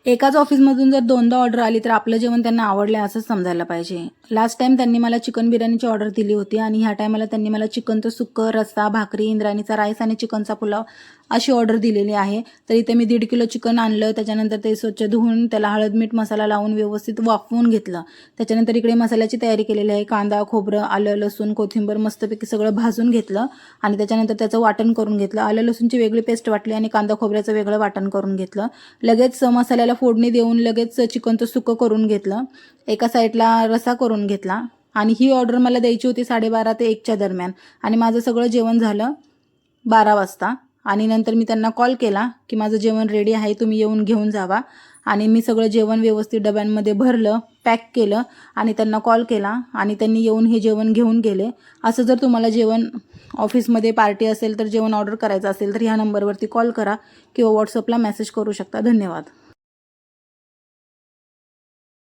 एकाच ऑफिसमधून जर दोनदा ऑर्डर आली तर आपलं जेवण त्यांना आवडलं असंच समजायला पाहिजे. लास्ट टाइम त्यांनी मला चिकन बिर्याणीची ऑर्डर दिली होती आणि ह्या टायमाला त्यांनी मला चिकनचं सुक्कं, रस्सा, भाकरी, इंद्रायणीचा राईस आणि चिकनचा पुलाव अशी ऑर्डर दिलेली आहे. तर इथे मी 1.5 किलो चिकन आणलं, त्याच्यानंतर ते स्वच्छ धुवून त्याला हळद मीठ मसाला लावून व्यवस्थित वाफवून घेतलं. त्याच्यानंतर इकडे मसाल्याची तयारी केलेली आहे. कांदा, खोबरं, आलं, लसूण, कोथिंबीर मस्तपैकी सगळं भाजून घेतलं आणि त्याच्यानंतर त्याचं वाटण करून घेतलं. आलं लसूणची वेगळी पेस्ट वाटली आणि कांदा खोबऱ्याचं वेगळं वाटण करून घेतलं. लगेच मसाल्याला फोडणी देऊन लगेच चिकनचं सुक्कं करून घेतलं. एका साईडला रस्सा करून घेतला आणि ही ऑर्डर मला द्यायची होती 12:30 ते 1च्या दरम्यान आणि माझं सगळं जेवण झालं 12 वाजता. आणि नंतर मी त्यांना कॉल केला की माझं जेवण रेडी आहे, तुम्ही येऊन घेऊन जावा. आणि मी सगळं जेवण व्यवस्थित डब्यांमध्ये भरलं, पॅक केलं आणि त्यांना कॉल केला आणि त्यांनी येऊन हे जेवण घेऊन गेले. असं जर तुम्हाला जेवण ऑफिसमध्ये पार्टी असेल तर जेवण ऑर्डर करायचं असेल तर ह्या नंबरवरती कॉल करा किंवा व्हॉट्सअपला मेसेज करू शकता. धन्यवाद.